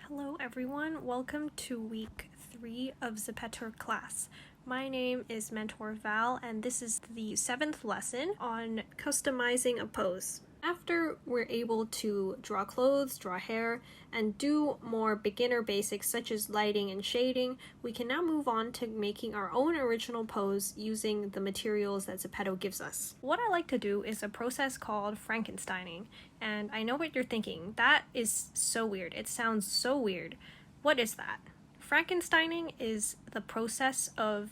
Hello everyone, welcome to week 3 of ZEPETOR class. My name is Mentor Val and this is the 7th lesson on customizing a pose. After we're able to draw clothes, draw hair, and do more beginner basics such as lighting and shading, we can now move on to making our own original pose using the materials that ZEPETO gives us. What I like to do is a process called Frankensteining, and I know what you're thinking. That is so weird. It sounds so weird. What is that? Frankensteining is the process of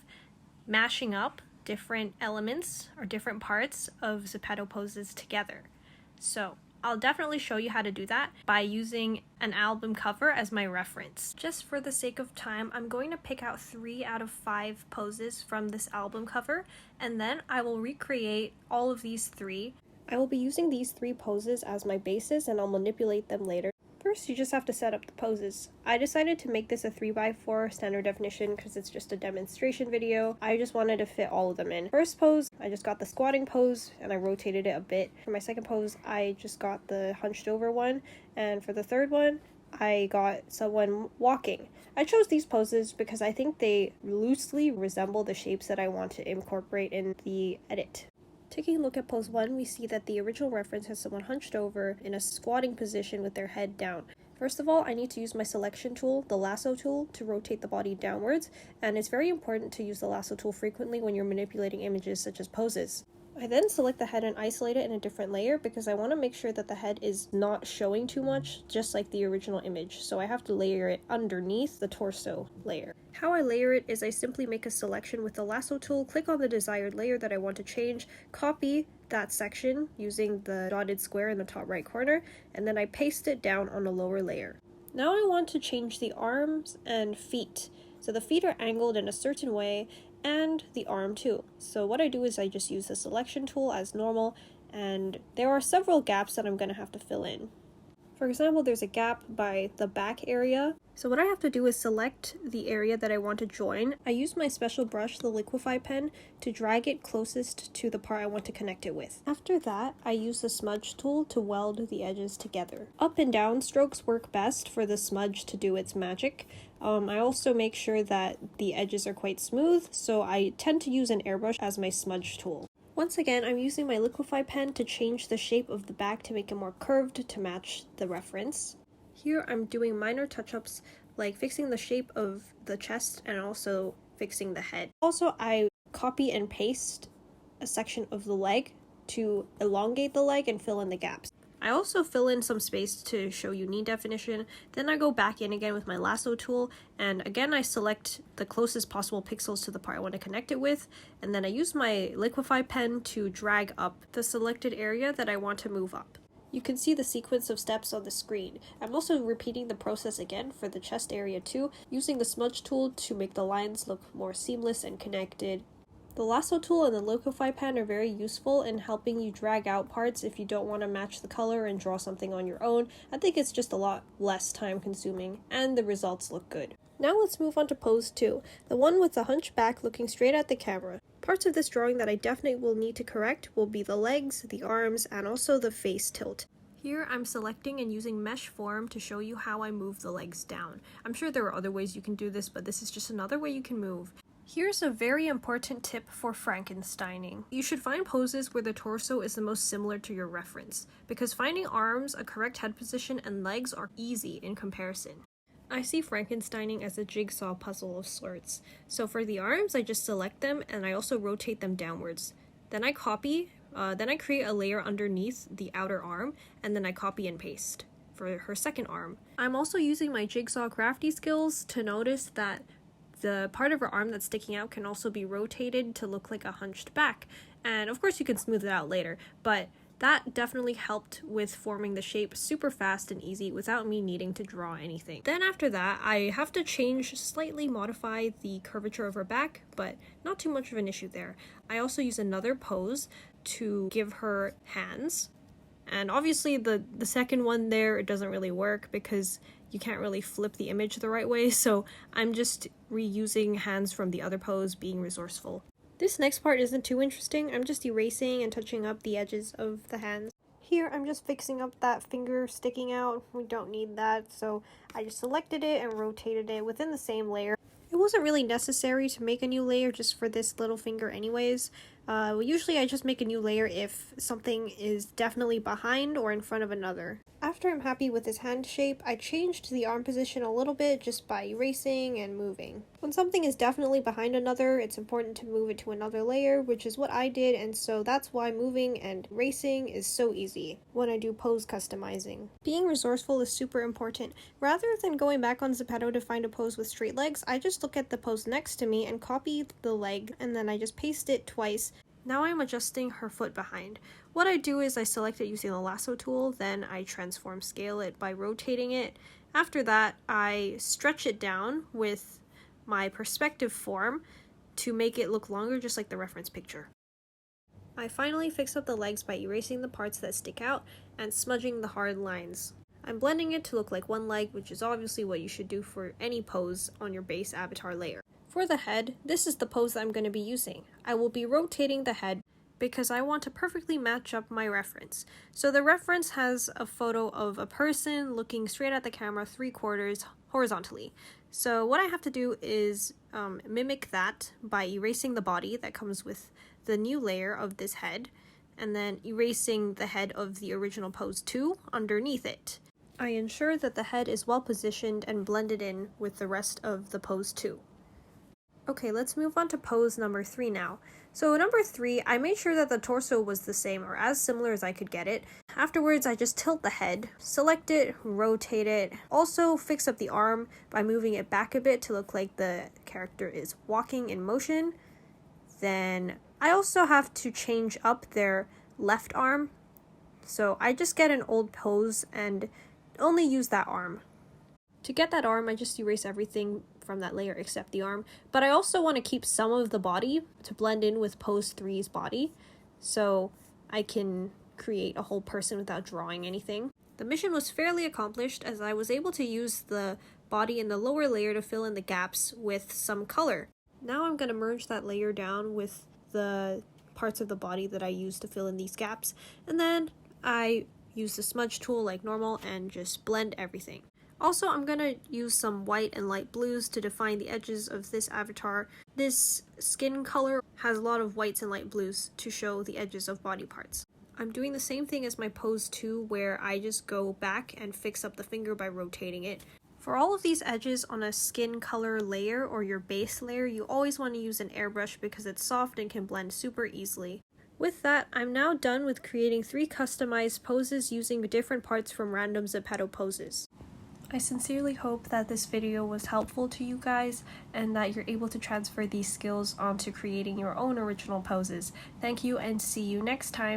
mashing up different elements or different parts of ZEPETO poses together. So I'll definitely show you how to do that by using an album cover as my reference. Just for the sake of time, I'm going to pick out 3 out of 5 poses from this album cover, and then I will recreate all of these 3. I will be using these 3 poses as my basis and I'll manipulate them later. First, you just have to set up the poses. I decided to make this a 3x4 standard definition because it's just a demonstration video. I just wanted to fit all of them in. First pose, I just got the squatting pose and I rotated it a bit. For my second pose, I just got the hunched over one. And for the third one, I got someone walking. I chose these poses because I think they loosely resemble the shapes that I want to incorporate in the edit. Taking a look at pose 1, we see that the original reference has someone hunched over in a squatting position with their head down. First of all, I need to use my selection tool, the lasso tool, to rotate the body downwards, and it's very important to use the lasso tool frequently when you're manipulating images such as poses. I then select the head and isolate it in a different layer because I want to make sure that the head is not showing too much, just like the original image, so I have to layer it underneath the torso layer. How I layer it is I simply make a selection with the lasso tool, click on the desired layer that I want to change, copy that section using the dotted square in the top right corner, and then I paste it down on a lower layer. Now I want to change the arms and feet. So the feet are angled in a certain way, and the arm too. So what I do is I just use the selection tool as normal, and there are several gaps that I'm going to have to fill in. For example, there's a gap by the back area. So what I have to do is select the area that I want to join. I use my special brush, the liquify pen, to drag it closest to the part I want to connect it with. After that, I use the smudge tool to weld the edges together. Up and down strokes work best for the smudge to do its magic. I also make sure that the edges are quite smooth, so I tend to use an airbrush as my smudge tool. Once again, I'm using my liquify pen to change the shape of the back to make it more curved to match the reference. Here I'm doing minor touch-ups like fixing the shape of the chest and also fixing the head. Also, I copy and paste a section of the leg to elongate the leg and fill in the gaps. I also fill in some space to show you knee definition, then I go back in again with my lasso tool, and again I select the closest possible pixels to the part I want to connect it with, and then I use my liquify pen to drag up the selected area that I want to move up. You can see the sequence of steps on the screen. I'm also repeating the process again for the chest area too, using the smudge tool to make the lines look more seamless and connected. The lasso tool and the liquify pen are very useful in helping you drag out parts if you don't want to match the color and draw something on your own. I think it's just a lot less time consuming and the results look good. Now let's move on to pose 2, the one with the hunchback looking straight at the camera. Parts of this drawing that I definitely will need to correct will be the legs, the arms, and also the face tilt. Here I'm selecting and using mesh form to show you how I move the legs down. I'm sure there are other ways you can do this, but this is just another way you can move. Here's a very important tip for Frankensteining. You should find poses where the torso is the most similar to your reference, because finding arms, a correct head position, and legs are easy in comparison. I see Frankensteining as a jigsaw puzzle of sorts. So for the arms, I just select them and I also rotate them downwards. Then I create a layer underneath the outer arm, and then I copy and paste for her second arm. I'm also using my jigsaw crafty skills to notice that the part of her arm that's sticking out can also be rotated to look like a hunched back. And of course you can smooth it out later, but that definitely helped with forming the shape super fast and easy without me needing to draw anything. Then after that, I have to slightly modify the curvature of her back, but not too much of an issue there. I also use another pose to give her hands. And obviously the second one there, it doesn't really work because you can't really flip the image the right way, so I'm just reusing hands from the other pose, being resourceful. This next part isn't too interesting. I'm just erasing and touching up the edges of the hands. Here I'm just fixing up that finger sticking out. We don't need that, so I just selected it and rotated it within the same layer. It wasn't really necessary to make a new layer just for this little finger anyways. Usually I just make a new layer if something is definitely behind or in front of another. After I'm happy with this hand shape, I changed the arm position a little bit just by erasing and moving. When something is definitely behind another, it's important to move it to another layer, which is what I did, and so that's why moving and erasing is so easy when I do pose customizing. Being resourceful is super important. Rather than going back on Zepeto to find a pose with straight legs, I just look at the pose next to me and copy the leg, and then I just paste it twice. Now I'm adjusting her foot behind. What I do is I select it using the lasso tool, then I transform scale it by rotating it. After that, I stretch it down with my perspective form to make it look longer, just like the reference picture. I finally fix up the legs by erasing the parts that stick out and smudging the hard lines. I'm blending it to look like one leg, which is obviously what you should do for any pose on your base avatar layer. For the head, this is the pose that I'm going to be using. I will be rotating the head because I want to perfectly match up my reference. So the reference has a photo of a person looking straight at the camera 3/4 horizontally. So what I have to do is mimic that by erasing the body that comes with the new layer of this head, and then erasing the head of the original pose 2 underneath it. I ensure that the head is well positioned and blended in with the rest of the pose 2. Okay, let's move on to pose number 3 now. So number 3, I made sure that the torso was the same or as similar as I could get it. Afterwards, I just tilt the head, select it, rotate it. Also fix up the arm by moving it back a bit to look like the character is walking in motion. Then I also have to change up their left arm. So I just get an old pose and only use that arm. To get that arm, I just erase everything from that layer except the arm, but I also want to keep some of the body to blend in with pose 3's body, so I can create a whole person without drawing anything. The mission was fairly accomplished as I was able to use the body in the lower layer to fill in the gaps with some color. Now I'm going to merge that layer down with the parts of the body that I used to fill in these gaps, and then I use the smudge tool like normal and just blend everything. Also, I'm going to use some white and light blues to define the edges of this avatar. This skin color has a lot of whites and light blues to show the edges of body parts. I'm doing the same thing as my pose 2, where I just go back and fix up the finger by rotating it. For all of these edges on a skin color layer or your base layer, you always want to use an airbrush because it's soft and can blend super easily. With that, I'm now done with creating 3 customized poses using different parts from random Zepeto poses. I sincerely hope that this video was helpful to you guys and that you're able to transfer these skills onto creating your own original poses. Thank you and see you next time.